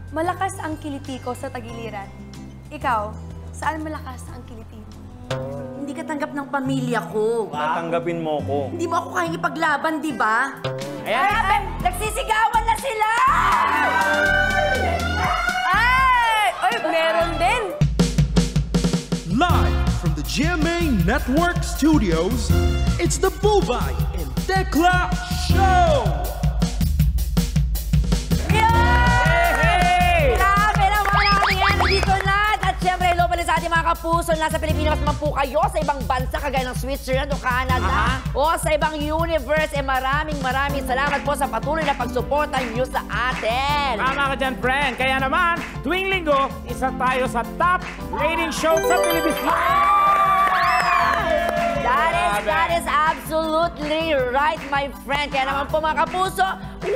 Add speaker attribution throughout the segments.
Speaker 1: Malakas ang kiliti ko sa tagiliran. Ikaw, saan malakas ang kiliti mo?
Speaker 2: Hindi ka tanggap ng pamilya ko.
Speaker 3: Tatanggapin mo ko.
Speaker 2: Hindi mo ako kayang ipaglaban, di ba?
Speaker 3: Ayan.
Speaker 2: Nagsisigawan na sila!
Speaker 1: Ay, meron din!
Speaker 4: Live from the GMA Network Studios, it's the Bubay and Tekla Show!
Speaker 2: Grabe naman natin yan! Dito na! At syempre, hello pala sa ating mga kapuso. Nasa Pilipinas naman po kayo, sa ibang bansa, kagaya ng Switzerland o Canada, o sa ibang universe. Maraming salamat po sa patuloy na pagsuporta niyo sa atin.
Speaker 3: Tama ka dyan, friend. Kaya naman, tuwing linggo, isa tayo sa top rating show sa Pilipinas.
Speaker 2: That is absolutely right, my friend. Kaya naman po mga kapuso,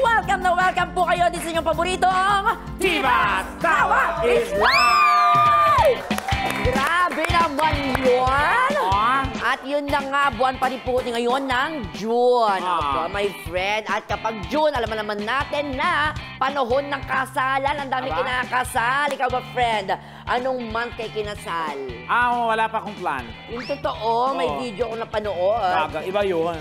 Speaker 2: welcome po kayo din sa inyong paboritong
Speaker 3: Diva Tawa is Live!
Speaker 2: Grabe naman yun! At yun na nga, buwan pa rin po ngayon ng June. My friend. At kapag June, alam naman natin na panahon ng kasalan. Ang dami kinakasal. Ikaw ba, friend? Anong month kay kinasal?
Speaker 3: Wala pa akong plan.
Speaker 2: Yung totoo, may video ko napanood.
Speaker 3: Iba yun.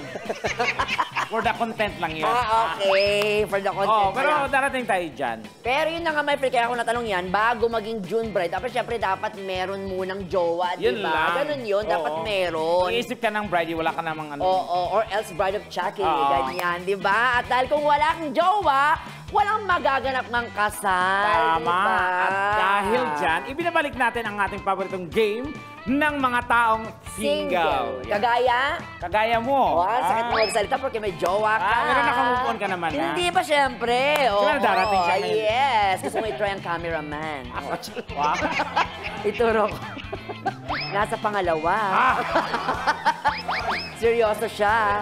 Speaker 3: For the content lang yun.
Speaker 2: Okay. For the content
Speaker 3: pero
Speaker 2: lang.
Speaker 3: darating tayo dyan.
Speaker 2: Pero yun na nga, my friend, kaya ako natanong yan, bago maging June bride, syempre dapat meron munang jowa, di
Speaker 3: Yun
Speaker 2: ba?
Speaker 3: lang.
Speaker 2: Ganun yun, dapat meron.
Speaker 3: Iisip ka ng bride, wala ka namang ano.
Speaker 2: Or else bride of Chucky, ganyan, di ba? At dahil kung wala kang jowa, walang magaganap ng kasal,
Speaker 3: Tama.
Speaker 2: di ba?
Speaker 3: At dahil dyan, ibinabalik natin ang ating paboritong game ng mga taong single. Yan. Kagaya mo.
Speaker 2: Sakit mo magsalita porque may jowa ka.
Speaker 3: Pero nakamove on ka naman,
Speaker 2: Hindi pa, syempre.
Speaker 3: Siyempre, darating siya ngayon.
Speaker 2: Yes. Gusto mo i-try ang cameraman.
Speaker 3: Wow.
Speaker 2: Ituro ko. Nasa pangalawa. Seryoso siya.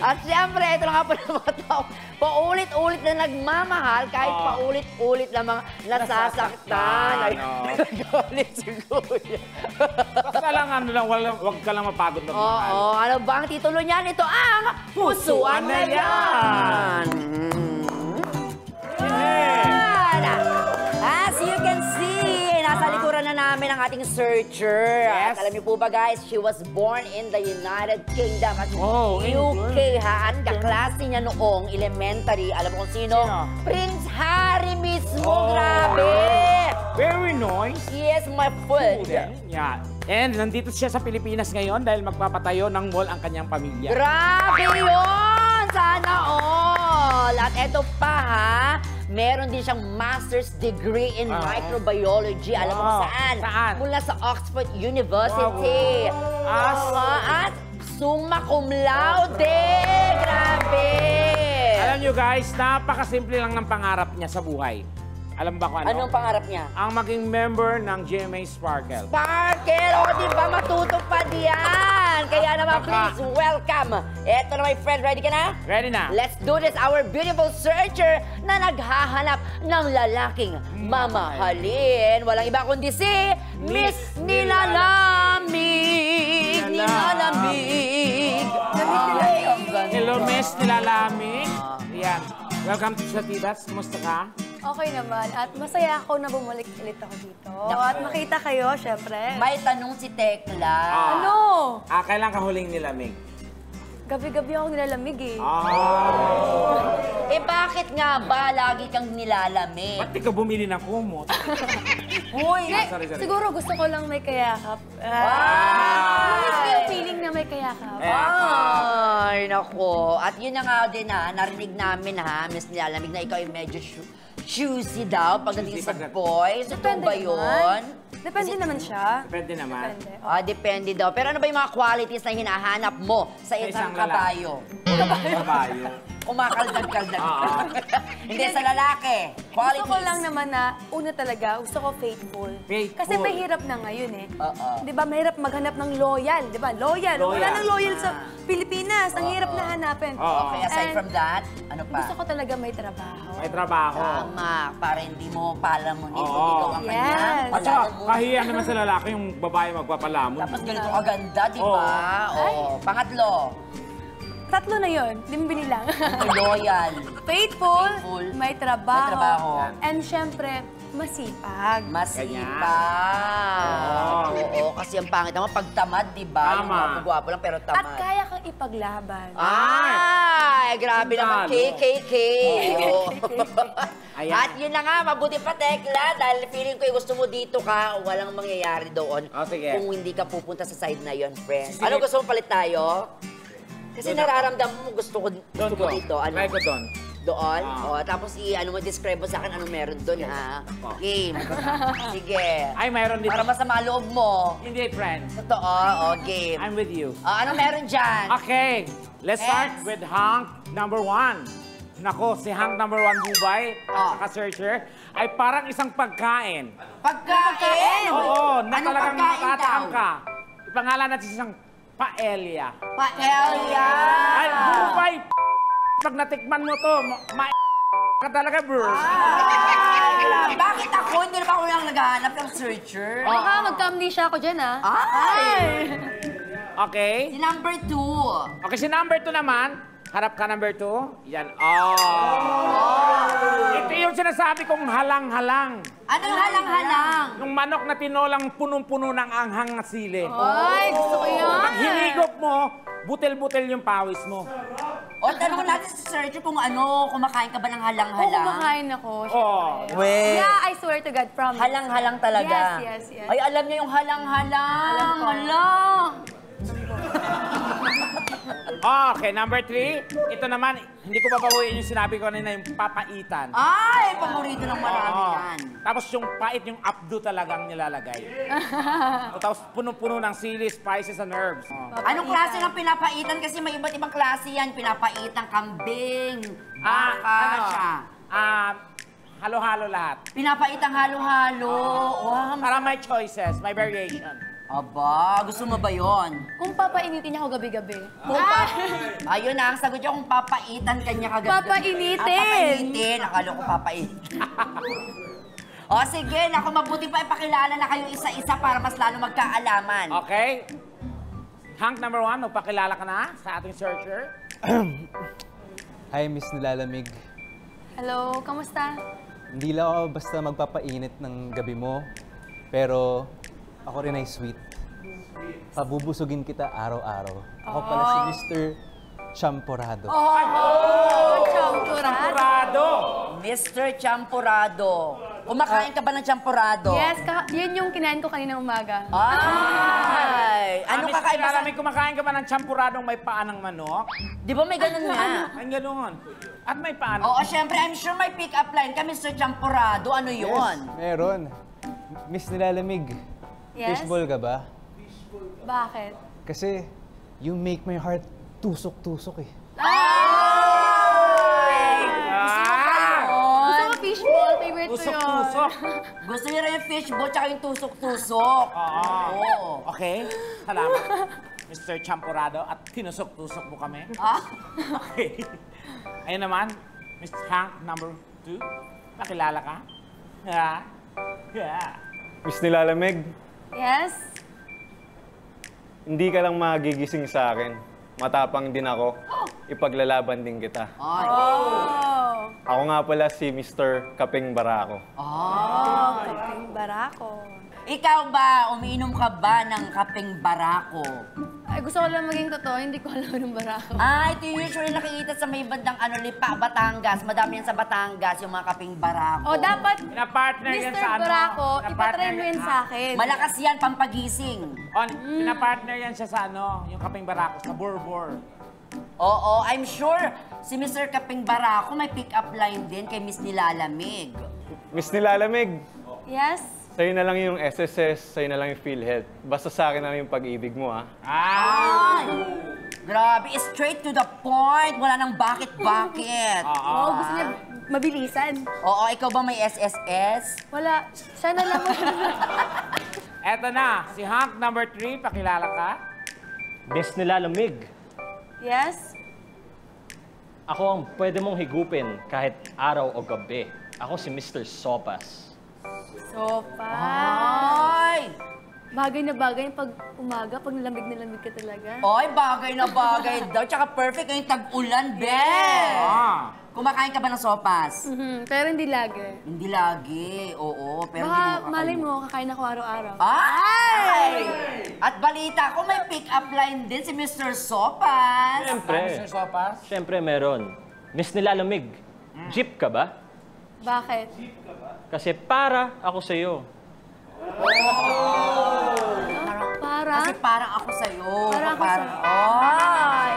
Speaker 2: At siyempre, ito na nga po ng mga tao, paulit-ulit na nagmamahal, kahit paulit-ulit na mga nasasaktan. Ay, nagalit siguro.
Speaker 3: Basta lang, wag ka lang mapagod na mahal.
Speaker 2: Ano ba ang titulo niyan? Ito ang Pusuan na Yan! As you can see, nasa likuran na namin ang ating searcher.
Speaker 3: Yes.
Speaker 2: At alam niyo po ba guys, she was born in the United Kingdom at UK ha. At kaklase niya noong elementary. Alam mo kung sino? Prince Harry mismo. Grabe!
Speaker 3: Very nice.
Speaker 2: Yes, my foot.
Speaker 3: Yeah. And nandito siya sa Pilipinas ngayon dahil magpapatayo ng mall ang kanyang pamilya.
Speaker 2: Grabe yun! Sana all! At eto pa ha, meron din siyang master's degree in microbiology. Alam mo kung saan? Mula sa Oxford University. At summa cum laude! Grabe!
Speaker 3: Alam nyo guys, napakasimple lang ng pangarap niya sa buhay. Alam ba kung ano?
Speaker 2: Anong pangarap niya?
Speaker 3: Ang maging member ng GMA Sparkle.
Speaker 2: Sparkle! O, di ba matutupad yan? Kaya naman, please, welcome. Eto na, my friend. Ready ka na?
Speaker 3: Ready na.
Speaker 2: Let's do this. Our beautiful searcher na naghahanap ng lalaking mamahalin. Walang iba kundi si Miss Nilalamig. Nilalamig.
Speaker 3: Hello, Miss Nilalamig. Yan. Welcome to Satidas. Kumusta ka?
Speaker 1: Okay naman. At masaya ako na bumalik ulit ako dito. At makita kayo, syempre.
Speaker 2: May tanong si Tekla.
Speaker 1: Ano?
Speaker 3: Kailan ka huling nilamig?
Speaker 1: Gabi-gabi ako nilalamig eh.
Speaker 2: Bakit nga ba lagi kang nilalamig?
Speaker 3: Ba't di ka bumili ng kumot?
Speaker 2: Uy!
Speaker 3: Sorry.
Speaker 1: Siguro gusto ko lang may kayakap. Miss ko yung feeling na may kayakap.
Speaker 2: Ay, nako. At yun na nga din narinig namin Miss Nilalamig, na ikaw ay medyo choosy daw pagdating sa boys. Ito ba yun?
Speaker 1: Depende naman siya.
Speaker 3: Depende naman.
Speaker 2: Depende daw. Pero ano ba yung mga qualities na hinahanap mo sa isang kabayo?
Speaker 3: Kabayo.
Speaker 2: Kumakaldag-kaldag. Hindi sa lalaki. Qualities.
Speaker 1: Gusto ko lang naman na, una talaga, gusto ko faithful. Kasi mahirap na ngayon eh. Di ba, mahirap maghanap ng loyal. Di ba, loyal. Wala nang loyal sa Pilipinas. Ang hirap na hanapin.
Speaker 2: Okay, aside from that, ano pa?
Speaker 1: Gusto ko talaga may trabaho.
Speaker 3: May trabaho.
Speaker 2: Tama. Para hindi mo palamunin kung ikaw ang kanya.
Speaker 1: Yes.
Speaker 3: At saka, kahiyan naman sa lalaki yung babae magpapalamon.
Speaker 2: Tapos ganito kaganda, di ba? Pangatlo.
Speaker 1: Tatlo na yun. Hindi mo binilang.
Speaker 2: Loyal.
Speaker 1: Faithful,
Speaker 2: Faithful,
Speaker 1: may trabaho,
Speaker 2: may trabaho.
Speaker 1: and syempre, masipag.
Speaker 2: Masipag. Oo, kasi ang pangit naman pagtamad, di ba?
Speaker 3: Tama.
Speaker 2: Yung gwapo lang pero
Speaker 1: At
Speaker 2: tamad.
Speaker 1: kaya kang ipaglaban.
Speaker 2: Ay, grabe naman.
Speaker 3: Talo.
Speaker 2: KKK. Oo.
Speaker 3: Ayan.
Speaker 2: At yun na nga, mabuti pa, Tekla, dahil feeling ko gusto mo dito ka, walang mangyayari doon.
Speaker 3: Oh, sige.
Speaker 2: Kung hindi ka pupunta sa side na yon, friend. Ano gusto mo palit tayo? Kasi nararamdaman mo gusto ko dito. Ano?
Speaker 3: Try ko doon.
Speaker 2: Doon? Tapos ano mo, describe mo sa akin anong meron doon, ha? Game. Sige.
Speaker 3: Ay, mayroon dito.
Speaker 2: Para masama loob mo.
Speaker 3: Hindi, friend.
Speaker 2: Totoo, game.
Speaker 3: I'm with you.
Speaker 2: Ano meron dyan?
Speaker 3: Okay, let's start
Speaker 2: Next.
Speaker 3: with Hank number 1. Nako, si Hank number 1 Bubay, saka-searcher, ay parang isang pagkain.
Speaker 2: Pagkain!
Speaker 3: Oo, na
Speaker 2: Anong
Speaker 3: talagang
Speaker 2: pagkain
Speaker 3: matatakam
Speaker 2: daw?
Speaker 3: ka. Ipangalan natin siyang paella.
Speaker 2: Paella!
Speaker 3: Ay, Bubay, pag natikman mo to, ka talaga, bro.
Speaker 2: Ay, bakit ako? Hindi na ba ako yung naghahanap ng searcher?
Speaker 1: Baka magka-amnesia ako dyan, ah.
Speaker 2: Ay!
Speaker 3: Okay?
Speaker 2: Si number 2.
Speaker 3: Okay, si number 2 naman, harap ka number 2. Yan. Ito yung sinasabi kong halang-halang.
Speaker 2: Ano yung halang-halang?
Speaker 3: Yung manok na tinolang punong-puno ng anghang na sili.
Speaker 1: Ay, gusto ko yun.
Speaker 3: Pag hinigop mo, butil-butil yung pawis mo.
Speaker 2: O, tanong natin si searcher kung kumakain ka ba ng
Speaker 1: Oo,
Speaker 2: halang-halang?
Speaker 1: kumakain ako.
Speaker 3: Oh.
Speaker 2: Weh.
Speaker 1: Yeah, I swear to God, promise.
Speaker 2: Halang-halang talaga.
Speaker 1: Yes, yes, yes.
Speaker 2: Ay, alam niya yung halang-halang.
Speaker 1: Alam ko.
Speaker 2: Halang.
Speaker 3: Okay, number 3. Ito naman, hindi ko babawiin yung sinabi ko kanina, yung papaitan.
Speaker 2: Ay, paborito ng marami
Speaker 3: Oo.
Speaker 2: yan.
Speaker 3: Tapos yung pait, yung abdo talagang nilalagay. Tapos puno-puno ng sili, spices, and herbs.
Speaker 2: Anong klase ng pinapaitan? Kasi may iba't ibang klase yan. Pinapaitang kambing, baka siya.
Speaker 3: Halo-halo lahat.
Speaker 2: Pinapaitang halo-halo. Wow,
Speaker 3: Para may choices, may variation.
Speaker 2: aba, gusto mo ba yon?
Speaker 1: Kung papainitin niya ako gabi-gabi.
Speaker 2: Ayun na, ang sagot niya kung papaitan kanya kagabi.
Speaker 1: Papainitin.
Speaker 2: Papainitin. Akala ko papainitin. O sige, naku, mabuti pa ipakilala na kayo isa-isa para mas lalo magkaalaman.
Speaker 3: Okay? Hank number 1, magpakilala ka na sa ating searcher.
Speaker 5: Hi, Miss Nilalamig.
Speaker 1: Hello, kamusta?
Speaker 5: Hindi lang ako basta magpapainit ng gabi mo, pero ako rin ay sweet. Pabubusugin kita araw-araw. Ako pala si Mr. Champorado.
Speaker 3: Champurado!
Speaker 2: Mr. Champurado. Kumakain ka ba ng champurado?
Speaker 1: Yes, yun yung kinain ko kanina umaga.
Speaker 2: Ay! Ano
Speaker 3: Miss
Speaker 2: kakaiba sa...
Speaker 3: Nilalamig, kumakain ka ba ng champuradong may paa ng manok?
Speaker 2: Di ba may ganun nga?
Speaker 3: Ay, ganoon. At may paa ng...
Speaker 2: Oo, syempre, I'm sure may pick-up line ka, Mr. Champurado. Ano yun?
Speaker 5: Meron. Miss Nilalamig,
Speaker 1: Yes?
Speaker 5: fishball ka ba?
Speaker 1: Bakit?
Speaker 5: Kasi you make my heart tusok-tusok eh.
Speaker 1: Gusto mo fishball? Favorite ko yun.
Speaker 3: Tusok-tusok.
Speaker 2: Gusto niyo rin yung fishball tsaka yung tusok-tusok. Oo.
Speaker 3: Okay, salamat. Mr. Champurado, at tinusok-tusok mo kami. Okay. Ayun naman, Mr. Hank number 2. Pakilala ka? Yeah. Yeah.
Speaker 6: Miss Nilalamig,
Speaker 1: Yes?
Speaker 6: hindi ka lang magigising sa akin. Matapang din ako. Ipaglalaban din kita.
Speaker 2: Ay.
Speaker 1: Oh.
Speaker 6: Ako nga pala si Mr. Kaping Barako.
Speaker 1: Oh, kaping barako.
Speaker 2: Ikaw ba, umiinom ka ba ng kapeng barako?
Speaker 1: Ay, gusto ko lang maging totoo, hindi ko alam ng barako.
Speaker 2: Ito yung usually nakikita sa may bandang Lipa, Batangas. Madami yan sa Batangas, yung mga kapeng barako.
Speaker 1: O, dapat,
Speaker 3: Pinapartner yan
Speaker 1: Mr.
Speaker 3: sa ano?
Speaker 1: Barako,
Speaker 3: Pinapartner
Speaker 1: ipatry mo
Speaker 3: yan-
Speaker 1: yun sa akin.
Speaker 2: Malakas yan, pampagising.
Speaker 3: Pinapartner yan siya sa ano, yung kaping barako, sa Borbor.
Speaker 2: Oo, I'm sure si Mr. Kapeng Barako may pick-up line din kay Miss Nilalamig.
Speaker 6: Miss Nilalamig,
Speaker 1: Yes?
Speaker 6: sa'yo na lang yung SSS, sa'yo na lang yung PhilHealth. Basta sa akin na lang yung pag-ibig mo, ha?
Speaker 2: Ay! Grabe, straight to the point. Wala nang bakit-bakit.
Speaker 1: Oo, gusto niya mabilisan.
Speaker 2: Oo, ikaw ba may SSS?
Speaker 1: Wala, siya na lang.
Speaker 3: Eto na, si Hank number 3, pakilala ka.
Speaker 7: Miss Nilalamig,
Speaker 1: Yes?
Speaker 7: ako ang pwede mong higupin kahit araw o gabi. Ako si Mr. Sopas.
Speaker 1: Sopa.
Speaker 2: Ay!
Speaker 1: Bagay na bagay pag umaga, pag nalamig na lamig ka talaga.
Speaker 2: Oy, bagay na bagay daw. Tsaka perfect ngayong tag-ulan, be! Kumakain ka ba ng sopas?
Speaker 1: Pero hindi lagi.
Speaker 2: Hindi lagi, oo. Pero
Speaker 1: Baka
Speaker 2: hindi mo
Speaker 1: malay mo, kakain ako araw-araw.
Speaker 2: Ay! At balita ko, may pick-up line din si Mr. Sopas.
Speaker 7: Siyempre.
Speaker 3: Mr. Sopas?
Speaker 7: Siyempre meron. Miss Nilalamig, jeep ka ba?
Speaker 1: Bakit?
Speaker 7: Kasi para ako sa'yo.
Speaker 1: Para?
Speaker 2: Kasi parang ako sa'yo.
Speaker 1: Parang ako sa'yo.
Speaker 2: Ay!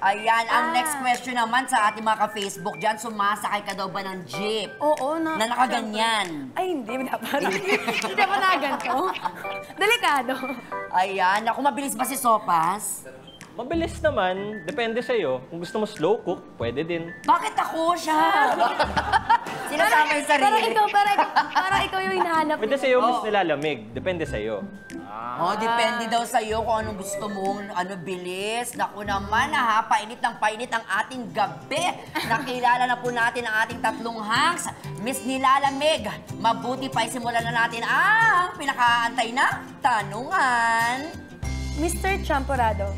Speaker 2: Ayan, ang next question naman sa ating mga ka-Facebook dyan, sumasakay ka daw ba ng jeep?
Speaker 1: Oo,
Speaker 2: Na nakaganyan.
Speaker 1: Ay, hindi. Dapat. Hindi dapat nakaganto. Delikado.
Speaker 2: Ayan, ako mabilis ba si Sopas?
Speaker 7: Mabilis naman, depende sa'yo. Kung gusto mo slow cook, pwede din.
Speaker 2: Bakit ako siya? Sinasama yung sarili.
Speaker 1: Parang ikaw yung hinahanap.
Speaker 7: Pwede sa'yo, Miss Nilalamig. Depende sa'yo.
Speaker 2: Oh, depende daw sa'yo kung anong gusto mong bilis. Naku naman, painit ng painit ang ating gabi. Nakilala na po natin ang ating tatlong hanks. Miss Nilalamig, mabuti pa isimulan na natin ang pinakaantay na tanungan.
Speaker 1: Mr. Champorado,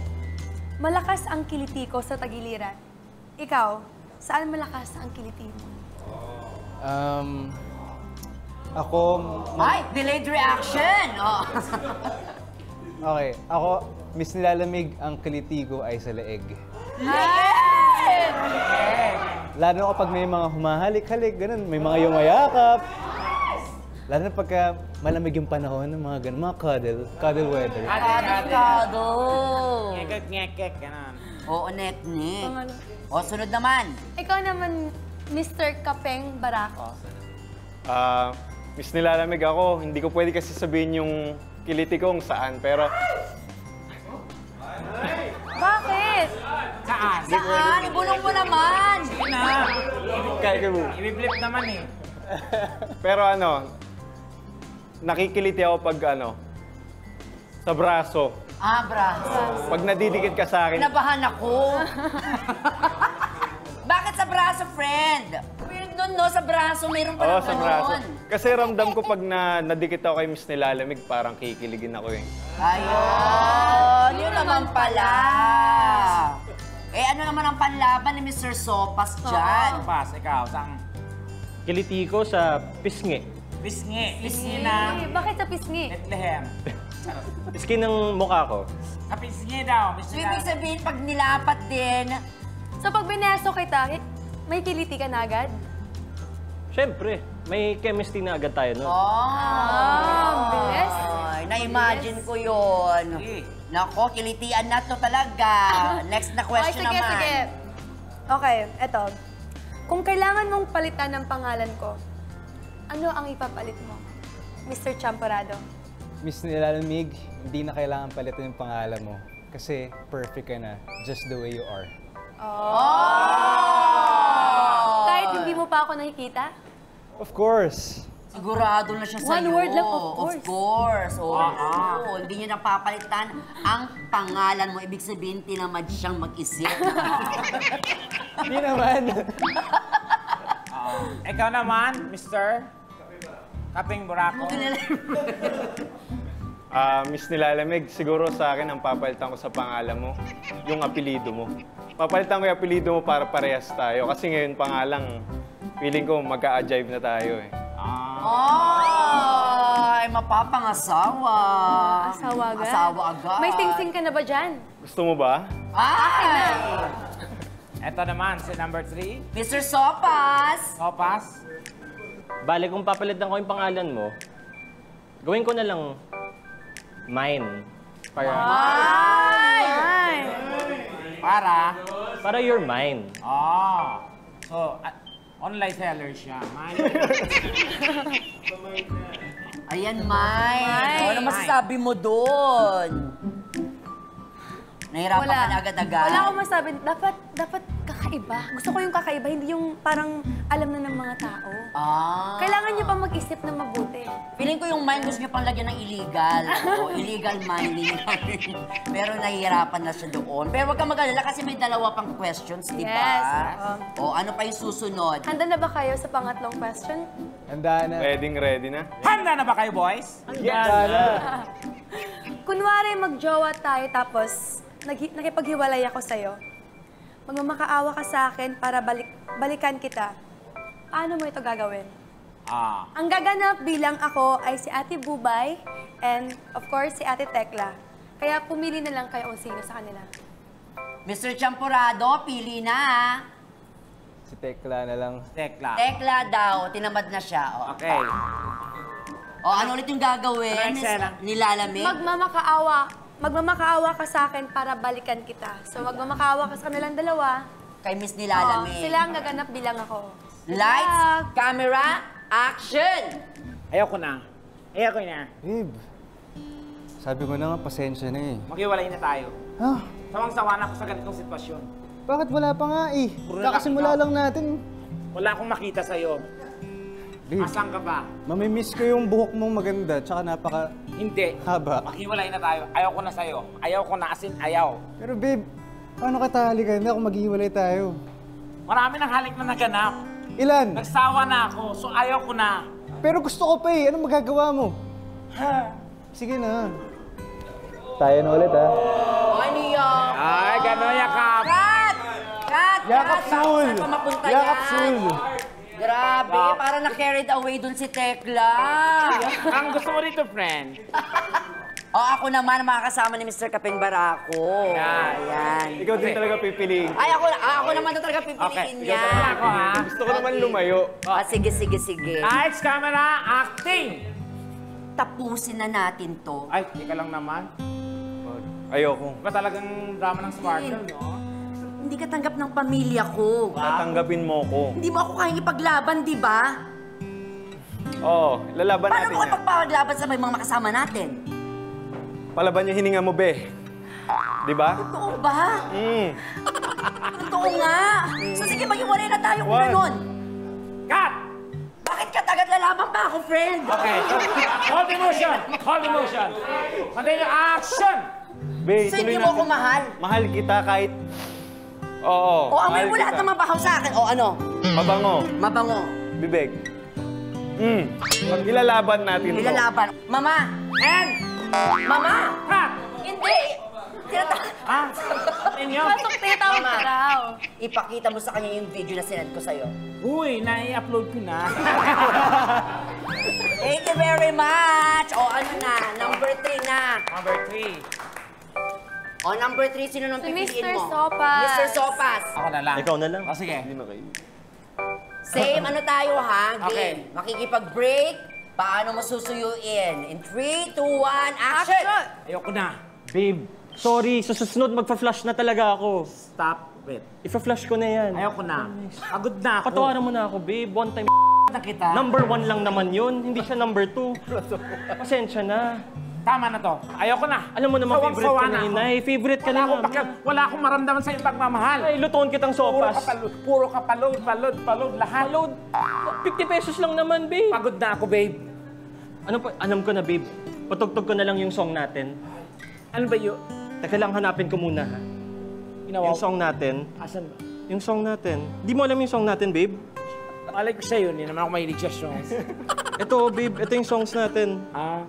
Speaker 1: malakas ang kiliti ko sa tagiliran. Ikaw, saan malakas ang kiliti mo?
Speaker 5: Ako...
Speaker 2: Ay, delayed reaction! Oh.
Speaker 5: Okay, ako, Miss Nilalamig, ang kiliti ko ay sa leeg. Lalo kapag may mga humahalik-halik, ganun, may mga yumayakap. Lalo na pagka malamig yung panahon, mga ganun, mga cuddle weather.
Speaker 2: Cuddle!
Speaker 3: Ngekek, gano'n.
Speaker 2: Oo, nek-nek.
Speaker 1: Pangalo.
Speaker 2: O, sunod naman.
Speaker 1: Ikaw naman, Mr. Kapeng Barako.
Speaker 6: Miss Nilalamig ako, hindi ko pwede kasi sabihin yung kiliti ko kung saan, pero
Speaker 1: Bakit?
Speaker 3: Saan?
Speaker 2: Saan? Ibulong mo naman!
Speaker 3: Ibiblip naman eh.
Speaker 6: pero nakikiliti ako pag sa braso.
Speaker 2: Braso.
Speaker 6: Pag nadidikit ka sa akin,
Speaker 2: Kinabahan ako. Bakit sa braso, friend? Weird nun, no? Sa braso, mayroon pa
Speaker 6: oo,
Speaker 2: lang
Speaker 6: sa braso. Kasi ramdam ko pag nadikit ako kay Miss Nilalamig, parang kikiligin ako eh.
Speaker 2: Ayun, yun naman pala. Eh, ano naman ang panlaban ni Mr. Sopas dyan?
Speaker 3: Sopas, ikaw, saan?
Speaker 7: Kiliti ko sa pisngi.
Speaker 3: Pisngi. Pisngi ng
Speaker 1: Bakit sa pisngi?
Speaker 3: Bethlehem.
Speaker 7: Pisngi ng mukha ko.
Speaker 3: Sa pisngi daw, Mr.
Speaker 2: So, ibig sabihin, pag nilapat din,
Speaker 1: So pag bineso kita, may kiliti ka na agad?
Speaker 7: Siyempre, may chemistry na agad tayo nun.
Speaker 1: Bilis.
Speaker 2: Ay, na-imagine ko yun.
Speaker 3: Sige.
Speaker 2: Nako, kilitian na to talaga. Next na question
Speaker 1: Okay, sige,
Speaker 2: naman.
Speaker 1: sige. Okay, eto. Kung kailangan mong palitan ng pangalan ko, ano ang ipapalit mo, Mr. Champorado?
Speaker 5: Miss Nilalamig, hindi na kailangan palitan yung pangalan mo. Kasi perfect ka na, just the way you are.
Speaker 1: Kahit hindi mo pa ako nakikita?
Speaker 5: Of course!
Speaker 2: Sigurado na siya sa'yo.
Speaker 1: One word lang, of course.
Speaker 2: Of course. Oo. Hindi niya napapalitan ang pangalan mo. Ibig sabihin, tinamad siyang mag-isip.
Speaker 5: Hindi naman!
Speaker 3: Ikaw naman, Mr. Kapeng Barako.
Speaker 6: Miss Nilalamig, siguro sa akin ang papalitan ko sa pangalan mo, yung apelido mo. Papalitan ko yung apelido mo para parehas tayo. Kasi ngayon pa nga lang, feeling ko magka-ajive na tayo eh.
Speaker 2: Ay, mapapangasawa.
Speaker 1: Asawa agad?
Speaker 2: Asawa agad.
Speaker 1: May sing-sing ka na ba dyan?
Speaker 6: Gusto mo ba?
Speaker 2: Ay!
Speaker 3: Ito naman, si number 3.
Speaker 2: Mr. Sopas!
Speaker 3: Sopas.
Speaker 7: Bale, kung papalitan ko yung pangalan mo, gawin ko na lang mine.
Speaker 1: Ay!
Speaker 7: Para you're mine.
Speaker 3: So, online seller siya.
Speaker 2: Ayan, Mai. Ano masasabi mo doon? Nahirapan ka na agad-agad?
Speaker 1: Wala akong masabi. Dapat kakaiba. Gusto ko yung kakaiba, hindi yung parang alam na ng mga tao. Kailangan nyo pa mag-isip na mabuti.
Speaker 2: Feeling ko yung mine gusto niyo pang lagyan ng illegal. O illegal mining. Pero nahihirapan na siya doon. Pero huwag kang mag-alala kasi may dalawa pang questions, di ba?
Speaker 1: Yes,
Speaker 2: O ano pa yung susunod?
Speaker 1: Handa na ba kayo sa pangatlong question?
Speaker 5: Handa na.
Speaker 6: Ready na.
Speaker 3: Handa na ba kayo, boys?
Speaker 5: Handa na.
Speaker 1: Kunwari mag-jowa tayo tapos nakipaghiwalay ako sa'yo. Magmamakaawa ka sa akin para balikan kita. Paano mo ito gagawin? Ang gaganap bilang ako ay si Ate Bubay and of course si Ate Tekla. Kaya pumili na lang kayo kung sino sa kanila.
Speaker 2: Mr. Champurado, pili na.
Speaker 5: Si Tekla na lang.
Speaker 3: Tekla.
Speaker 2: Tekla daw, tinamad na siya. O,
Speaker 3: Okay.
Speaker 2: ano ulit yung gagawin?
Speaker 3: Ano yung eksena?
Speaker 2: Nilalamig?
Speaker 1: Magmamakaawa ka sa akin para balikan kita. So magmamakaawa ka sa kanilang dalawa.
Speaker 2: Kay Miss
Speaker 1: Oo,
Speaker 2: Nilalamig.
Speaker 1: sila ang gaganap bilang ako.
Speaker 2: Lights, camera, action!
Speaker 3: Ayoko na. Ayoko na.
Speaker 5: Babe, sabi ko na nga, pasensya na eh.
Speaker 3: Maghiwalay na tayo.
Speaker 5: Ha?
Speaker 3: Sawang-sawa na ako sa ganitong sitwasyon.
Speaker 5: Bakit wala pa nga eh?
Speaker 3: Puro
Speaker 5: Kakasimula
Speaker 3: nakakita.
Speaker 5: lang natin.
Speaker 3: Wala akong makita sa'yo.
Speaker 5: Babe,
Speaker 3: Asan ka ba?
Speaker 5: mamimiss ko yung buhok mong maganda, tsaka napaka
Speaker 3: Hindi.
Speaker 5: haba.
Speaker 3: Maghiwalay na tayo. Ayaw ko na sa'yo. Ayaw ko na, as in ayaw.
Speaker 5: Pero babe, paano ka halikan na kung maghiwalay tayo?
Speaker 3: Marami ng halik na naganap.
Speaker 5: Ilan?
Speaker 3: Nagsawa na ako, so ayaw ko na.
Speaker 5: Pero gusto ko pa eh. Anong magagawa mo? Sige na. Tayo na ulit ha.
Speaker 2: Ay, niya!
Speaker 3: Ay, gano'n yakap.
Speaker 2: Cut! Cut!
Speaker 5: Yakap
Speaker 2: Cut!
Speaker 5: full!
Speaker 2: Saan pa mapunta
Speaker 5: Yakap
Speaker 2: yan?
Speaker 5: full!
Speaker 2: Grabe, para na-carried away dun si Tekla.
Speaker 3: Ang gusto mo dito, friend?
Speaker 2: O ako naman, makakasama ni Mr. Kapeng Barako.
Speaker 3: Yan.
Speaker 2: Ayan.
Speaker 6: Ikaw din talaga pipiliin.
Speaker 2: Ay, ako naman na talaga pipiliin niya.
Speaker 3: Wala ako, ha?
Speaker 6: Gusto ko naman lumayo.
Speaker 2: Sige.
Speaker 3: Lights, camera, acting!
Speaker 2: Tapusin na natin to.
Speaker 3: Ay, teka lang naman.
Speaker 6: Ayoko.
Speaker 3: Ba talagang drama ng sparkle, no?
Speaker 2: Hindi ka tanggap ng pamilya ko.
Speaker 6: Tatanggapin mo ko.
Speaker 2: Hindi mo ako kayang ipaglaban, di ba?
Speaker 6: Oo, lalaban
Speaker 2: Paano
Speaker 6: natin
Speaker 2: mo
Speaker 6: yan.
Speaker 2: ipagpaglaban sa mga makasama natin?
Speaker 6: Palaban yung hininga mo, be. Di ba?
Speaker 2: Totoo ba? Totoo nga. So sige, maghiwalay na tayo kung
Speaker 6: Wag.
Speaker 2: ganun.
Speaker 3: Cut!
Speaker 2: Bakit ka tagad lalaban pa ako, friend?
Speaker 3: Okay. Hold emotion! Hold emotion! Continue action!
Speaker 6: Be,
Speaker 2: So
Speaker 6: tuloy
Speaker 2: hindi mo ako
Speaker 6: natin.
Speaker 2: mahal?
Speaker 6: Mahal kita kahit... Oo,
Speaker 2: O amoy
Speaker 6: mahal
Speaker 2: mo lahat
Speaker 6: kita.
Speaker 2: ng mabahaw sa akin. O ano?
Speaker 6: Mabango.
Speaker 2: Mabango.
Speaker 6: Bibig. Ilalaban natin to.
Speaker 2: Nilalaban. Mama!
Speaker 3: And
Speaker 2: Mama!
Speaker 3: cut!
Speaker 2: Hindi!
Speaker 3: Ah, inyo?
Speaker 1: Tinatawag ka raw.
Speaker 2: Ipakita mo sa kanya yung video na sinend ko sa'yo.
Speaker 3: Uy, nai-upload ko na.
Speaker 2: Thank you very much! O ano na? Number 3 na.
Speaker 3: Number 3.
Speaker 2: O number 3, sino nang
Speaker 1: Si
Speaker 2: pipiliin
Speaker 1: Mr.
Speaker 2: mo?
Speaker 1: Sopas.
Speaker 2: Mr. Sopas.
Speaker 3: Ako na lang.
Speaker 7: Ikaw na lang.
Speaker 3: O, sige.
Speaker 2: Same ano tayo ha? Game.
Speaker 3: Okay.
Speaker 2: Makikipag-break. Paano mo susuyuin? In 3, 2, 1, action!
Speaker 3: Ayoko na.
Speaker 7: Babe, sorry. Sa susunod, magpa-flash na talaga ako.
Speaker 3: Stop it.
Speaker 7: Ipa-flash ko na yan.
Speaker 3: Ayoko na. Pagod na ako.
Speaker 7: Patawaran mo na ako, babe. One time,
Speaker 3: na kita.
Speaker 7: number 1 lang naman yun. Hindi siya number 2. Pasensya na.
Speaker 3: Tama na to. Ayoko na.
Speaker 7: Alam mo naman, favorite
Speaker 3: Sawang-sawa
Speaker 7: ka na,
Speaker 3: ako.
Speaker 7: inay. Favorite ka
Speaker 3: Wala
Speaker 7: na
Speaker 3: akong
Speaker 7: namin.
Speaker 3: wala akong maramdaman sa iyong pagmamahal.
Speaker 7: Ay, lutoon kitang sopas.
Speaker 3: Puro ka palod, lahat.
Speaker 7: Load. 50 pesos lang naman, babe.
Speaker 3: Pagod na ako, babe.
Speaker 7: Ano pa? Alam ko na, babe. Patugtog ko na lang yung song natin.
Speaker 3: Ano ba yun?
Speaker 7: Teka lang, hanapin ko muna, ha?
Speaker 3: Ginawa
Speaker 7: Yung song natin.
Speaker 3: Asan ba?
Speaker 7: Yung song natin. Di mo alam yung song natin, babe?
Speaker 3: Malay ko siya yun. Hindi naman ako mahilig sa songs.
Speaker 7: Ito, babe. Ito yung songs natin.
Speaker 3: Ah,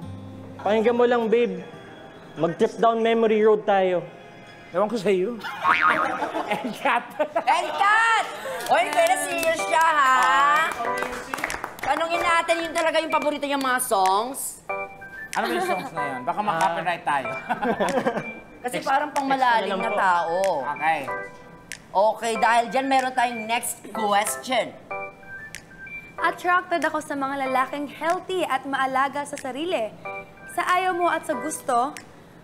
Speaker 7: Pakinggan mo lang, babe. Mag-trip down memory road tayo.
Speaker 3: ewan ko sa iyo. And cut.
Speaker 2: And cut! Oy, very serious siya, ha? Tanungin natin yung talaga yung paborito niyang mga songs.
Speaker 3: Ano ba yung songs na yun? Baka ma-copyright tayo.
Speaker 2: Kasi parang pang malalim na tao.
Speaker 3: Okay.
Speaker 2: Okay, dahil dyan meron tayong next question.
Speaker 1: Attracted ako sa mga lalaking healthy at maalaga sa sarili. Sa ayaw mo at sa gusto,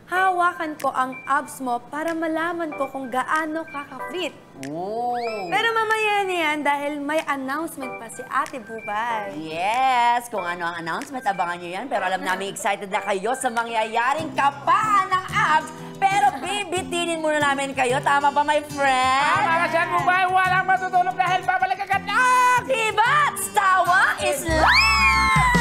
Speaker 1: hawakan ko ang abs mo para malaman ko kung gaano ka ka-fit.
Speaker 2: Ooh.
Speaker 1: Pero mamaya na yan dahil may announcement pa si Ate Bubay.
Speaker 2: Yes! Kung ano ang announcement, abangan nyo yan. Pero alam namin excited na kayo sa mangyayaring kapaan ng abs. Pero bibitinin muna namin kayo. Tama ba, my friend?
Speaker 3: Tama ka dyan, Bubay. Walang matutulog dahil babalik agad na!
Speaker 2: Diba? Tawa is life!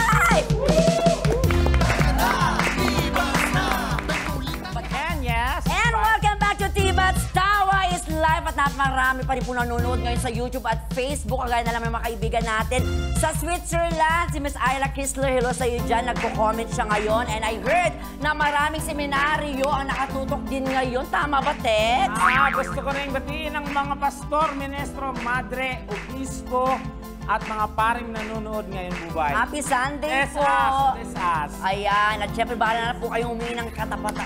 Speaker 2: pa rin po nanonood ngayon sa YouTube at Facebook. Kagaya na lang ng mga kaibigan natin. Sa Switzerland, si Miss Ayla Kisler, hello sa iyo dyan. Nagko-comment siya ngayon. And I heard na maraming seminaryo ang nakatutok din ngayon. Tama ba, Tex?
Speaker 3: Gusto ko rin batiin ang mga pastor, ministro, madre, obispo, at mga paring nanonood ngayon, Bubay.
Speaker 2: Happy Sunday
Speaker 3: Bless
Speaker 2: po!
Speaker 3: us, bless us.
Speaker 2: Ayan, at syempre bahala na po kayong humingi ng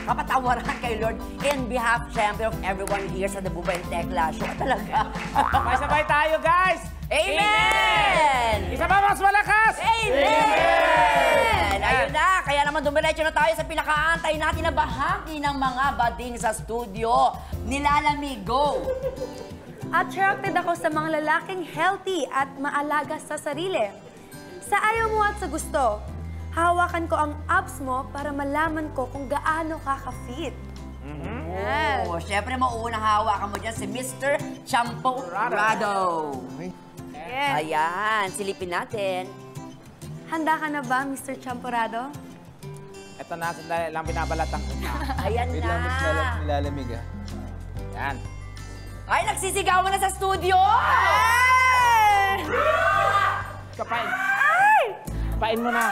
Speaker 2: kapatawaran kay Lord in behalf, syempre, of everyone here sa The Bubay and Tekla Show. Talaga.
Speaker 3: Sabay-sabay tayo, guys!
Speaker 2: Amen!
Speaker 3: Isa pa mas malakas!
Speaker 2: Amen! Ayun na, kaya naman dumiretso na tayo sa pinakaantay natin na bahagi ng mga bading sa studio. Nilalamig, go!
Speaker 1: Attracted ako sa mga lalaking healthy at maalaga sa sarili. Sa ayaw mo at sa gusto, hawakan ko ang abs mo para malaman ko kung gaano ka ka-fit. Yes.
Speaker 2: Oh, syempre, mauunang hawakan mo dyan si Mr. Champorado.
Speaker 1: Yes.
Speaker 2: Ayan, silipin natin.
Speaker 1: Handa ka na ba, Mr. Champorado?
Speaker 3: Ito na, sandali lang binabalatan ko na.
Speaker 2: Ayan
Speaker 5: Wait
Speaker 2: na.
Speaker 5: lang, mas nilalamig ah.
Speaker 3: Yan.
Speaker 2: Ay, nagsisigawan na sa studio!
Speaker 3: Kapain. Kapain mo na.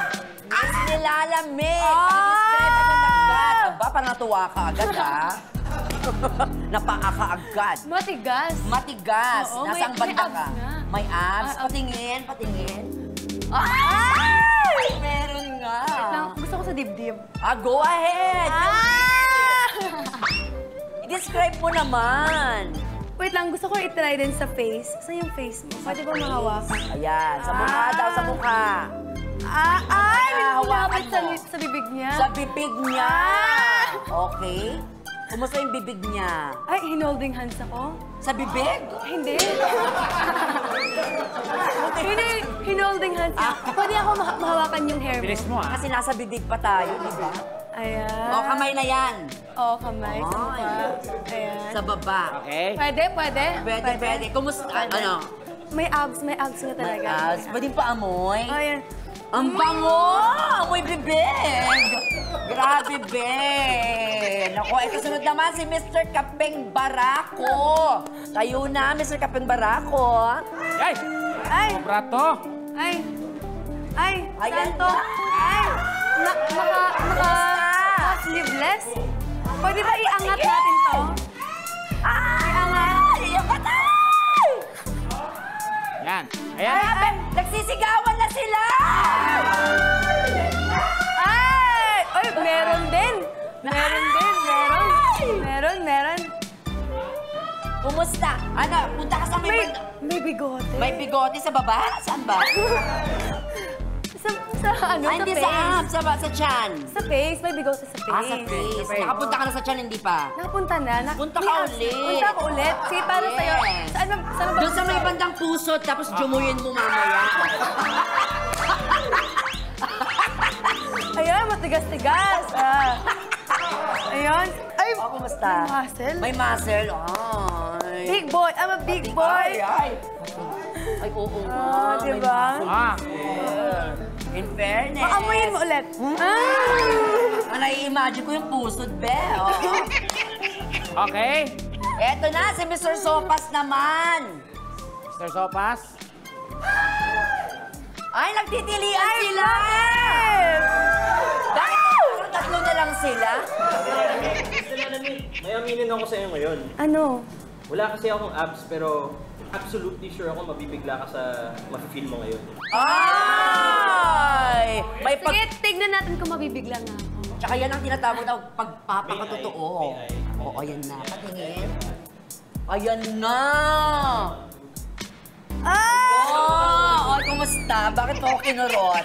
Speaker 2: Miss Nilalamig! Describe agad agad. Aba, parang natuwa ka agad, ha? Napaa ka agad.
Speaker 1: Matigas.
Speaker 2: Matigas.
Speaker 1: Oo,
Speaker 2: Nasaan
Speaker 1: may
Speaker 2: banda
Speaker 1: abs
Speaker 2: ka?
Speaker 1: nga.
Speaker 2: May abs. Patingin, patingin. Ay! Meron nga.
Speaker 1: Gusto ko sa dibdib.
Speaker 2: Go ahead! I-describe mo naman.
Speaker 1: Wait lang, gusto ko i-try din sa face. Saan yung face mo? Pwede ba mahawakan?
Speaker 2: Ayan, sa mukha daw, sa mukha.
Speaker 1: Ay!
Speaker 2: Hawakan
Speaker 1: Lumapit
Speaker 2: mo.
Speaker 1: sa bibig niya.
Speaker 2: Sa bibig niya. Okay. Kumusta yung bibig niya?
Speaker 1: Ay, hinolding hands ako?
Speaker 2: Sa bibig?
Speaker 1: Hindi. Hindi, hinolding hands niya. Pwede ako mahawakan yung hair mo.
Speaker 3: Bilis mo, ah.
Speaker 2: Kasi nasa bibig pa tayo, di ba?
Speaker 1: Ayan.
Speaker 2: O, kamay na yan.
Speaker 1: Oo, kamay. Sa
Speaker 2: Ay.
Speaker 1: mukha. Ayan.
Speaker 2: Sa baba.
Speaker 3: Okay?
Speaker 1: Pwede, pwede.
Speaker 2: Pwede. Kumusta? Ano?
Speaker 1: May abs nga talaga.
Speaker 2: Pwede pa amoy?
Speaker 1: Ayan.
Speaker 2: Ang bango! Amoy bibig! Grabe, be! Naku, ito sunod naman si Mr. Kapeng Barako. Tayo na, Mr. Kapeng Barako.
Speaker 3: Ay!
Speaker 1: Ay!
Speaker 3: Sobra to!
Speaker 1: Ay! Ay!
Speaker 2: Ayan
Speaker 1: Santo!
Speaker 2: na.
Speaker 1: Ay! Sleeveless? Pwede ba iangat natin to? Iangat?
Speaker 2: Iyak ka tayo!
Speaker 3: Yan. Ayan.
Speaker 2: Grabe! Nagsisigawan na sila!
Speaker 1: Ay! Ay, meron din! Meron din! Meron!
Speaker 2: Kumusta? Ano, punta ka sa
Speaker 1: May bigote.
Speaker 2: May bigote sa baba? Saan ba?
Speaker 1: Sa ano?
Speaker 2: Ay, hindi
Speaker 1: sa face.
Speaker 2: sa abs, sa chan.
Speaker 1: Sa face, may bigote sa face.
Speaker 2: Sa face. Nakapunta ka na sa chan, hindi pa?
Speaker 1: Nakapunta na.
Speaker 2: Punta
Speaker 1: may
Speaker 2: ka
Speaker 1: abs.
Speaker 2: ulit.
Speaker 1: Punta ako ulit. Sige, para
Speaker 2: Yes.
Speaker 1: sa'yo. Saan ba?
Speaker 2: Doon sa may bandang puso, tapos jumuyin mo mamaya.
Speaker 1: Ayan, matigas-tigas. Ayun. Ay,
Speaker 2: Kumusta?
Speaker 1: may muscle.
Speaker 2: May muscle. Ay.
Speaker 1: Big boy. I'm a big boy.
Speaker 2: Ay, oo nga. may
Speaker 1: Diba?
Speaker 3: Ah.
Speaker 2: In fairness.
Speaker 1: Maamoyin mo ulit.
Speaker 2: Nai-imagine ko yung pusod, be. Oh.
Speaker 3: Okay.
Speaker 2: Eto na, si Mr. Sopas naman.
Speaker 3: Mr. Sopas.
Speaker 2: Ay, nagtitilian sila! Bakit tatlo na lang sila?
Speaker 7: May aminin ako sa iyo ngayon.
Speaker 1: Ano?
Speaker 7: Wala kasi akong abs, pero absolutely sure ako mabibigla ka sa mafe-feel mo ngayon.
Speaker 2: Ay! May pag...
Speaker 1: Sige, tignan natin kung mabibigla nga ako.
Speaker 2: Tsaka yan ang tinatawag na pagpapakatotoo. Oo, ayan na. Patingin. Ayan na! Oh, kumusta? Bakit mo ako kinurot?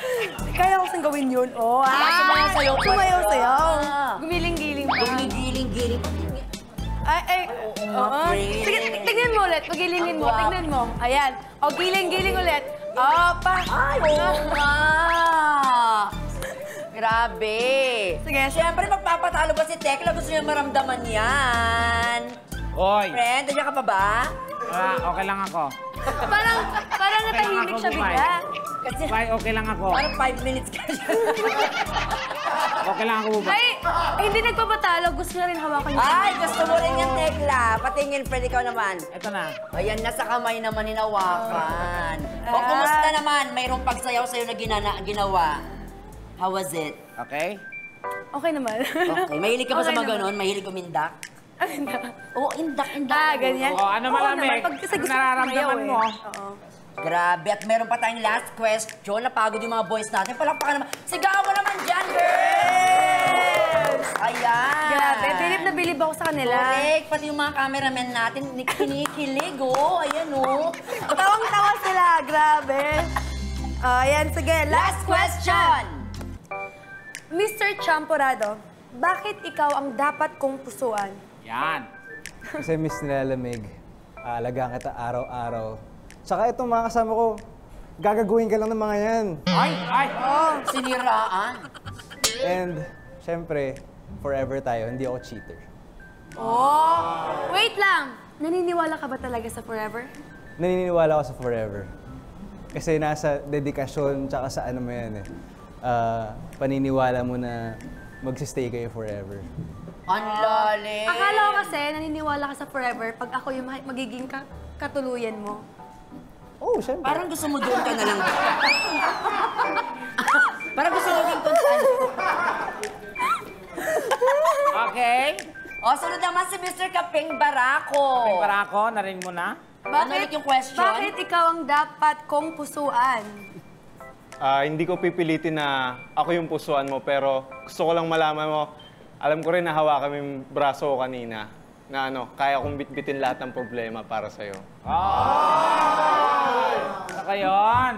Speaker 1: Kaya ko saan gawin yun. Oh,
Speaker 2: Sumayaw-sayaw pa.
Speaker 1: Sumayaw-sayaw.
Speaker 2: Ah.
Speaker 1: Gumiling-giling pa.
Speaker 2: Gumigiling-giling.
Speaker 1: Ay. Oo.
Speaker 2: friend.
Speaker 1: Sige, tignan mo ulit. Pagilingin mo. Tignan mo. Ayan. O, giling-giling ulit. Pa.
Speaker 2: Ay, oo nga! Grabe!
Speaker 1: Sige.
Speaker 2: Siyempre, magpapatalo ba si Tekla? Gusto niya maramdaman yan.
Speaker 3: Oy.
Speaker 2: Friend, nandiyan ka pa ba?
Speaker 3: Okay lang ako.
Speaker 1: Parang natahimik siya bigla.
Speaker 2: Kasi
Speaker 3: Bye, okay lang ako.
Speaker 2: parang 5 minutes ka siya.
Speaker 3: O, kailangan ko ba?
Speaker 1: Ay, hindi nagpapatalo. Gusto niya rin hawakan niya.
Speaker 2: Ay, gusto mo rin yung Tekla. Patingin, Fred, ikaw naman.
Speaker 3: Ito na.
Speaker 2: Ayan, nasa kamay naman hinawakan. O, kumusta naman? Mayroong pagsayaw sa'yo na ginawa. How was it?
Speaker 3: Okay?
Speaker 1: Okay naman.
Speaker 2: Okay, mahilig ka ba sa
Speaker 1: Okay
Speaker 2: mga
Speaker 1: naman.
Speaker 2: ganon? Mahilig umindak?
Speaker 1: Hindi.
Speaker 2: Oo, indak.
Speaker 1: Ganyan.
Speaker 3: O, ano
Speaker 1: Oo
Speaker 3: malamig?
Speaker 1: naman, kasi gusto ko
Speaker 3: Nararamdaman
Speaker 1: sumayaw
Speaker 3: mo.
Speaker 1: Oo.
Speaker 2: Grabe, at meron pa tayong last question. Napagod yung mga boys natin. Palakpakan naman. Sigawan naman dyan, girls! Ayan.
Speaker 1: Grabe, bilib na bilib ako sa kanila.
Speaker 2: Correct. Pati yung mga cameramen natin, kinikilig, oh. Ayan, oh.
Speaker 1: Tawang-tawa sila. Grabe. Ayan, sige.
Speaker 2: Last question!
Speaker 1: Mr. Champorado, bakit ikaw ang dapat kong pusuan?
Speaker 3: Yan.
Speaker 5: Kasi Miss Nilalamig, aalagaan kita araw-araw. Tsaka itong mga kasama ko, gagaguhin ka lang ng mga yan.
Speaker 3: Ay! Ay!
Speaker 2: Siniraan.
Speaker 5: And, syempre, forever tayo, hindi ako cheater.
Speaker 1: Oh! Wait lang! Naniniwala ka ba talaga sa forever?
Speaker 5: Naniniwala ako sa forever. Kasi nasa dedikasyon, tsaka sa ano mo yan eh. Paniniwala mo na magsistay kayo forever.
Speaker 2: Ang lalim.
Speaker 1: Akala ko kasi naniniwala ka sa forever pag ako yung magiging katuluyan mo.
Speaker 5: Oh, syempre.
Speaker 2: Parang gusto mo doon ka na lang. Parang gusto mo din kung saan.
Speaker 3: Okay?
Speaker 2: O, sunod naman si Mr. Kaping Barako.
Speaker 3: Para ako, narinig mo na?
Speaker 2: Ano ulit yung question?
Speaker 1: Bakit ikaw ang dapat kong pusuan?
Speaker 6: Hindi ko pipilitin na ako yung pusuan mo, pero gusto ko lang malaman mo, alam ko rin na hawakan mo yung braso ko kanina, na kaya kong bitbitin lahat ng problema para sa'yo.
Speaker 3: Saka yun.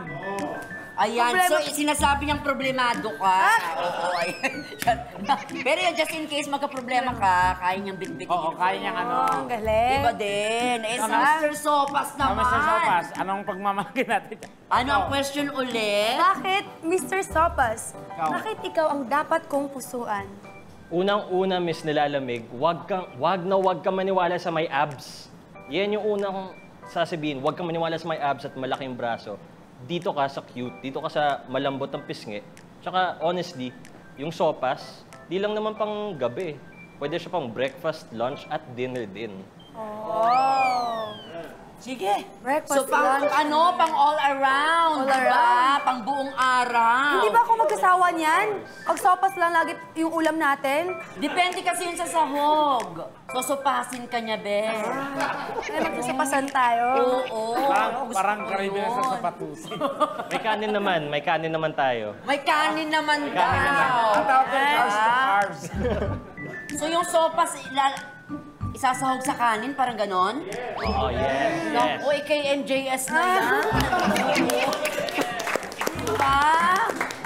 Speaker 2: Ayan,
Speaker 1: Problema-
Speaker 2: so sinasabi niyang problemado ka. Oo, ayan. Pero yun, just in case magka-problema ka, kaya niyang bitbitin.
Speaker 3: Oo, kaya niyang
Speaker 1: Ang galing.
Speaker 2: Iba din. Eh, si
Speaker 3: Tama.
Speaker 2: Mr. Sopas
Speaker 3: Oh,
Speaker 2: naman.
Speaker 3: Mr. Sopas, anong pagmamahagi natin?
Speaker 2: Ano ang question ulit?
Speaker 1: Bakit, Mr. Sopas,
Speaker 3: Ikaw.
Speaker 1: bakit ikaw ang dapat kong pusuan?
Speaker 7: Unang-una, Miss Nilalamig, wag kang maniwala sa may abs. Yan yung unang sasabihin, wag kang maniwala sa may abs at malaking braso. Dito ka sa cute, dito ka sa malambot ng pisngi. Tsaka, honestly, yung sopas, di lang naman pang gabi. Pwede siya pang breakfast, lunch, at dinner din.
Speaker 1: Oh.
Speaker 2: Sige.
Speaker 1: Breakfast,
Speaker 2: So, pang
Speaker 1: lunch,
Speaker 2: pang all around,
Speaker 1: All
Speaker 2: diba?
Speaker 1: around.
Speaker 2: Pang buong araw.
Speaker 1: Hindi ba ako magkasawa niyan? Pag sopas lang lagi yung ulam natin?
Speaker 2: Depende kasi yun sa sahog. Susupasin ka niya, be.
Speaker 1: Ay, magsasapasan tayo.
Speaker 2: Oo.
Speaker 3: Parang karibin sa sapatusin.
Speaker 7: May kanin naman tayo.
Speaker 2: May kanin naman daw.
Speaker 3: Ang tawag ko, carbs to carbs.
Speaker 2: So yung sopas, isasahog sa kanin, parang ganon?
Speaker 7: Oh, yes, yes.
Speaker 2: Naku, KMJS na yan. Diba?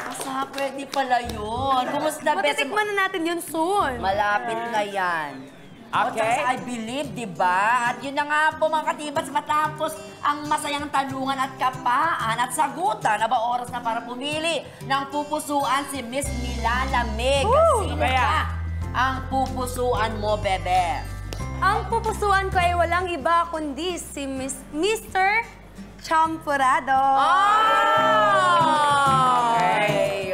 Speaker 2: Asa, pwede pala yun. Kumusta, Bes?
Speaker 1: Matitikman na natin yun soon.
Speaker 2: Malapit na yan.
Speaker 3: Okay.
Speaker 2: At sa I believe, di ba? At yun na nga po mga katibas, matapos ang masayang tanungan at kapaan at sagutan, aba oras na para pumili ng pupusuan si Miss Nilalamig. Sino
Speaker 3: Kaya?
Speaker 2: ka ang pupusuan mo, bebe?
Speaker 1: Ang pupusuan ko ay walang iba kundi si Mr. Champorado.
Speaker 2: Okay.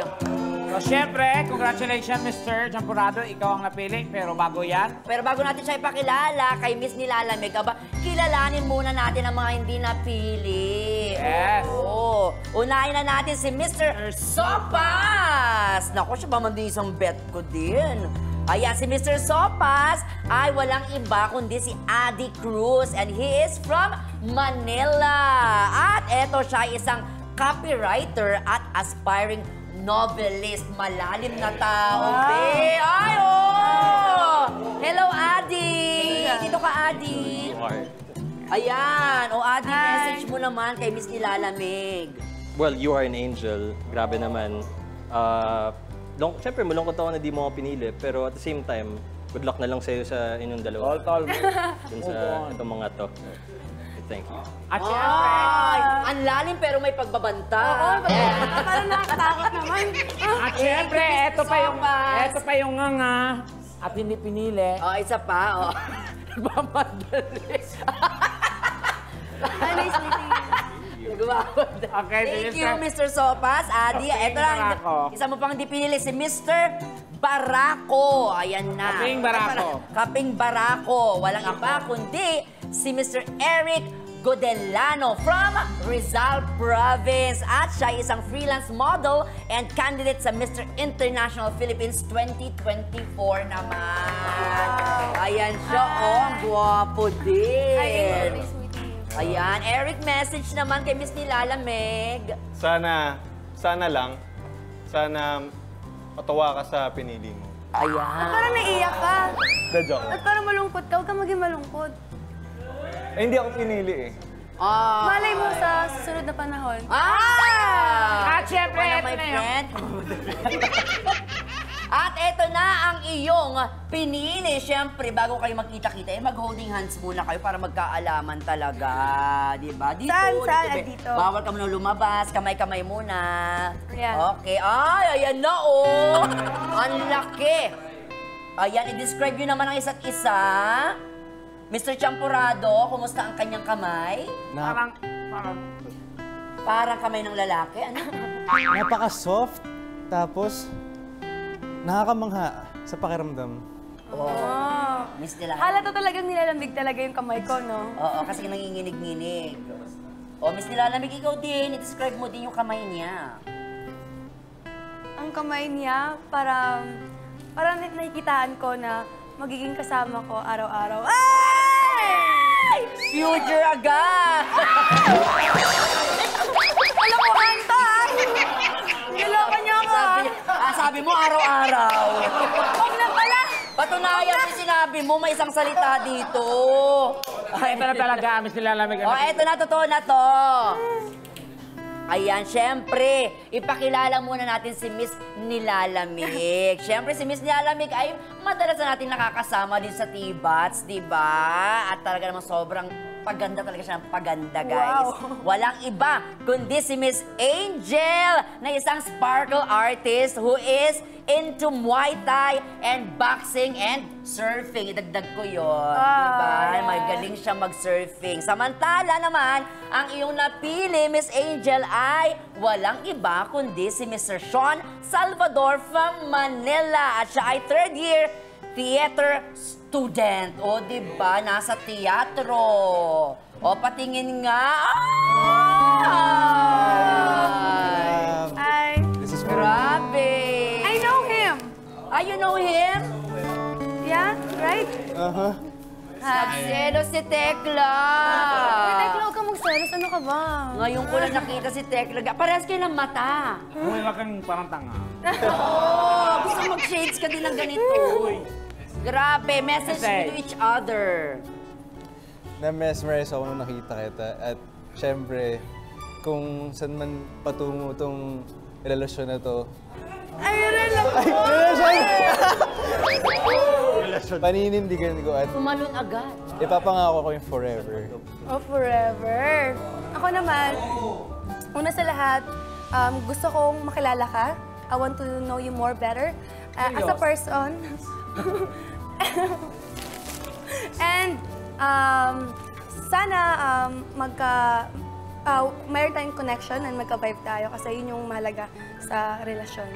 Speaker 3: So, syempre, congratulations, Mr. Champurado. Ikaw ang napili, pero bago yan,
Speaker 2: Pero bago natin siya ipakilala kay Miss Nilalamig, aba, kilalanin muna natin ang mga hindi napili.
Speaker 3: Yes.
Speaker 2: Oo. Unahin na natin si Mr. Sopas. Naku, siya ba man din isang bet ko din. Ayan, si Mr. Sopas ay walang iba kundi si Adi Cruz and he is from Manila. At eto siya isang copywriter at aspiring novelist. Malalim na tao, be. Ay, oh! Hello, Adi! Dito ka, Adi. Ayan. O, Adi, message mo naman kay Miss Nilalamig.
Speaker 7: Well, you are an angel. Grabe naman. Siyempre, malungkot ako na di mo ako pinili. Pero at the same time, good luck na lang sa'yo sa inyong dalawa.
Speaker 3: tol.
Speaker 7: Dun sa itong mga to. Thank you.
Speaker 3: At syempre,
Speaker 2: Ay! Ang lalim pero may pagbabanta.
Speaker 1: Parang nakakatakot naman.
Speaker 3: at syempre, eto
Speaker 2: Sopas.
Speaker 3: pa yung nganga at hindi pinili.
Speaker 2: Oh, isa pa. Oh. Nagmamadali.
Speaker 1: Ay, nice meeting you.
Speaker 2: Gumawad.
Speaker 3: Okay,
Speaker 2: Thank
Speaker 3: sige,
Speaker 2: you,
Speaker 3: sir.
Speaker 2: Mr. Sopas.
Speaker 3: Kaping
Speaker 2: Ito lang,
Speaker 3: Barako.
Speaker 2: isa mo pang di pinili, si Mr. Barako. Ayan na.
Speaker 3: Kaping Barako.
Speaker 2: Kaping Barako. Walang iba kundi si Mr. Eric Godelano from Rizal Province. At siya ay isang freelance model and candidate sa Mr. International Philippines 2024 naman. Ayan siya, oh, ang gwapo din.
Speaker 1: Ay, very sweetie.
Speaker 2: Ayan, Eric, message naman kay Miss Nilalamig.
Speaker 6: Sana matawa ka sa pinili mo.
Speaker 2: Ayan.
Speaker 1: Parang naiiyak ka.
Speaker 6: The joke.
Speaker 1: At parang malungkot ka. Huwag ka maging malungkot.
Speaker 6: Eh, hindi ako pinili eh.
Speaker 1: Malay mo sa susunod na panahon.
Speaker 2: At
Speaker 3: syempre,
Speaker 2: my
Speaker 3: ito na yun.
Speaker 2: friend. At ito na ang iyong pinili. Siyempre, bago kayo magkita-kita, mag-holding hands muna kayo para magkaalaman talaga. Diba? Dito,
Speaker 1: Saan?
Speaker 2: dito.
Speaker 1: Dito.
Speaker 2: Bawal ka muna lumabas. Kamay-kamay muna.
Speaker 1: Ayan.
Speaker 2: Okay. Ay, ayan na, oh. Ang laki. Ayan, i-describe nyo naman ang isa't isa. Mr. Champurrado, kumusta ang kanyang kamay?
Speaker 3: Parang,
Speaker 2: Parang kamay ng lalaki. Ano?
Speaker 5: Napaka-soft, tapos nakakamangha sa pakiramdam.
Speaker 1: Oh.
Speaker 2: Miss nila.
Speaker 1: Halata talagang nilalamig talaga yung kamay ko, no?
Speaker 2: Oo, kasi nanginginig-nginig. O, Miss Nilalamig, ikaw din. I-describe mo din yung kamay niya.
Speaker 1: Ang kamay niya, parang nakikitaan ko na magiging kasama ko araw-araw. Ay!
Speaker 2: Future agad!
Speaker 1: Kalokohan to, ah! Niloko niyo ako, ah!
Speaker 2: Sabi mo araw-araw.
Speaker 1: Huwag na pala!
Speaker 2: Patunayan yung sinabi mo, may isang salita dito.
Speaker 3: ito na talaga, Miss Nilalamig.
Speaker 2: O, eto na, totoo na to. Ayan, syempre, ipakilala muna natin si Miss Nilalamig. Syempre, si Miss Nilalamig ay madalas na natin nakakasama din sa T-Bats, di ba? At talaga namang sobrang paganda talaga siya ng paganda, guys.
Speaker 1: Wow.
Speaker 2: Walang iba kundi si Miss Angel na isang sparkle artist who is into Muay Thai and boxing and surfing. Idagdag ko yun. Diba?
Speaker 1: yeah.
Speaker 2: Magaling siya mag-surfing. Samantala naman, ang iyong napili, Miss Angel, ay walang iba kundi si Mr. Sean Salvador from Manila. At siya ay third year theater student. O, diba? Nasa teatro. O, patingin nga. Ay!
Speaker 5: This is
Speaker 2: Grabe!
Speaker 1: I know him!
Speaker 2: Ah, you know him?
Speaker 1: Yeah, right?
Speaker 2: Nagselo si Tekla.
Speaker 1: Tekla, huwag ka magselos. Ano ka ba?
Speaker 2: Ngayon ko lang nakita si Tekla. Parehas kayo ng mata.
Speaker 3: Uy, wag kang parang tanga.
Speaker 2: Oo, gusto mag-shades ka din ng ganito. Grabe, message to each other.
Speaker 5: Na-mesmerize ako nung nakita kita. At syempre, kung saan man patungo tong relasyon na to, paninindigan ko at
Speaker 2: Tumalon agad.
Speaker 5: ipapangako ko yung forever.
Speaker 1: Oh, forever. Ako naman, una sa lahat, gusto kong makilala ka. I want to know you more better as a person. And sana mayroon tayong connection and magka-vibe tayo kasi yun yung mahalaga sa relasyon.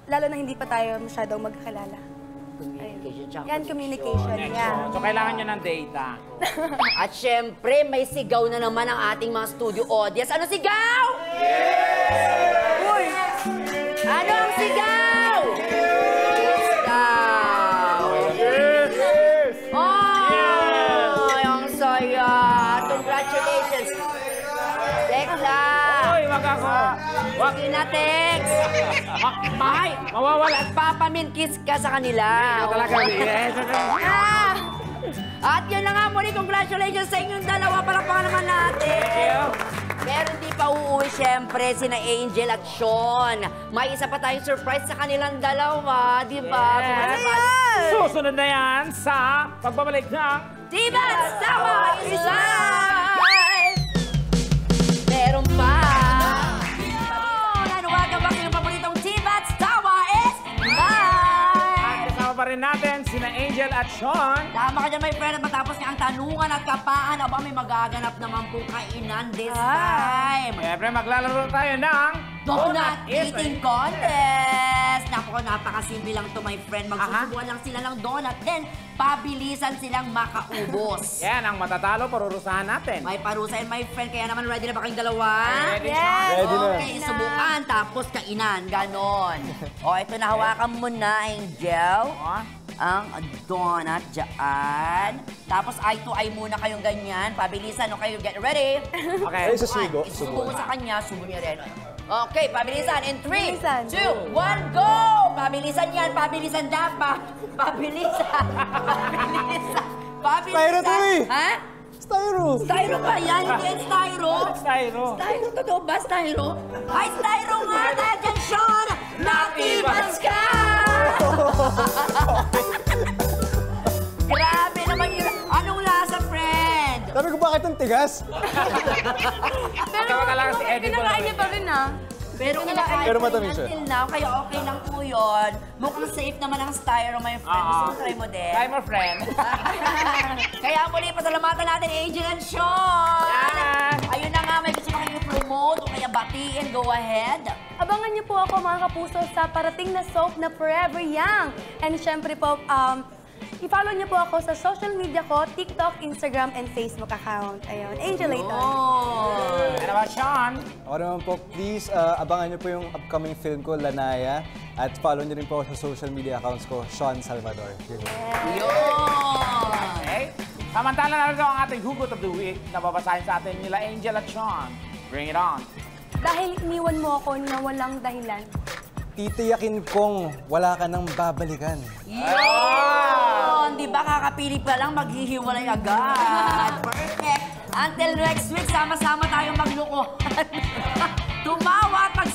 Speaker 1: Lalo na hindi pa tayo masyadong magkakilala.
Speaker 2: Communication, tsaka
Speaker 1: Yan, communication. Yan.
Speaker 3: So, kailangan nyo ng data.
Speaker 2: At syempre, may sigaw na naman ang ating mga studio audience. Ano sigaw?
Speaker 1: Uy!
Speaker 2: Ano ang sigaw? Sigaw! Oh! Ang saya! Congratulations! Tekla!
Speaker 3: Uy, wag ako. Wag.
Speaker 2: Sige na, Tex! Ay!
Speaker 3: Mawawala.
Speaker 2: At papaminkis ka sa kanila.
Speaker 3: Ikaw talaga, yes.
Speaker 2: Ah! At yun na nga muli, congratulations sa inyong dalawa. Palakpakan naman natin.
Speaker 3: Thank you.
Speaker 2: Pero hindi pa uuwi, syempre, sina Angel at Sean. May isa pa tayong surprise sa kanilang dalawa, di ba?
Speaker 3: Yes. Susunod na yan sa pagbabalik ng
Speaker 2: T-Bats Tawa is live! Meron pa! Nanawagan ba kayong paboritong T-Bats Tawa is live!
Speaker 3: At kasama pa rin natin sina Angel Angel at Sean.
Speaker 2: Tama ka dyan, my friend. At matapos nga ang tanungan at kapaan, aba may magaganap naman po kainan this time.
Speaker 3: Siyempre, maglalaro tayo ng
Speaker 2: Donut Eating Contest! Napakasimple lang to, my friend. Magsusubuan lang sila ng donut, then pabilisan silang makaubos.
Speaker 3: Yan, ang matatalo, parurusahan natin.
Speaker 2: May parusa and my friend, kaya naman ready na ba kayong dalawa?
Speaker 3: Ready,
Speaker 1: Yes!
Speaker 3: Sean?
Speaker 5: Ready na.
Speaker 2: Okay, subukan, tapos kainan, ganon. O, ito nahawakan mo na, Angel.
Speaker 3: Oh.
Speaker 2: Ang donut dyan. Tapos eye to eye muna kayong ganyan. Pabilisan, okay? Get ready?
Speaker 3: Okay.
Speaker 5: Ay, susugo.
Speaker 2: Isubo mo sa kanya, subo niya rin. Okay, pabilisan. In 3,
Speaker 1: Pabilisan.
Speaker 2: 2, 1, go! Pabilisan yan, pabilisan dapat. Pabilisan. Pabilisan. Pabilisan.
Speaker 5: Styro to eh.
Speaker 2: Ha?
Speaker 5: Styro!
Speaker 2: Styro ba yan? Hindi yan styro.
Speaker 3: Styro.
Speaker 2: Styro, totoo ba? Styro? Ay, styro nga na dyan, Sean! Nakibas ka! Grabe naman yun. Anong lasa, friend?
Speaker 5: Sabi ko, bakit ang tigas?
Speaker 3: Tawa ka lang si Eddie
Speaker 1: Kinakain niya
Speaker 3: Bologne.
Speaker 1: pa rin ah.
Speaker 2: Pero kinakain
Speaker 5: Pero
Speaker 2: ko
Speaker 5: matamis
Speaker 2: yun
Speaker 5: siya.
Speaker 2: until now, kaya okay lang po yun. Mukhang safe naman ang styro, my friend. Gusto mo try mo din?
Speaker 3: Try mo, friend.
Speaker 2: Kaya muli, pasalamatan natin, Angel and Sean!
Speaker 3: Yan!
Speaker 2: Ayun na nga, may gusto na kayo promote o kaya batiin, go ahead.
Speaker 1: Abangan niyo po ako mga kapuso sa parating na soap na Forever Young. And syempre po, i-follow niyo po ako sa social media ko, TikTok, Instagram, and Facebook account. Ayun, Angel Layton.
Speaker 2: Oh!
Speaker 3: Ano ba, Sean?
Speaker 5: Ako naman po, please, abangan niyo po yung upcoming film ko, Lanaya. At follow niyo rin po ako sa social media accounts ko, Sean Salvador. Yun.
Speaker 2: Yun!
Speaker 3: Okay. Samantala na rin ang ating Hugot of the Week na babasahin sa atin nila Angel at Sean. Bring it on.
Speaker 1: Dahil iniwan mo ako na walang dahilan.
Speaker 5: Titiyakin kong wala ka nang babalikan.
Speaker 2: Yun! Di ba kakapili pa lang, maghihiwalay agad. Perfect! Until next week, sama-sama tayong maglukuhan. Tumawa at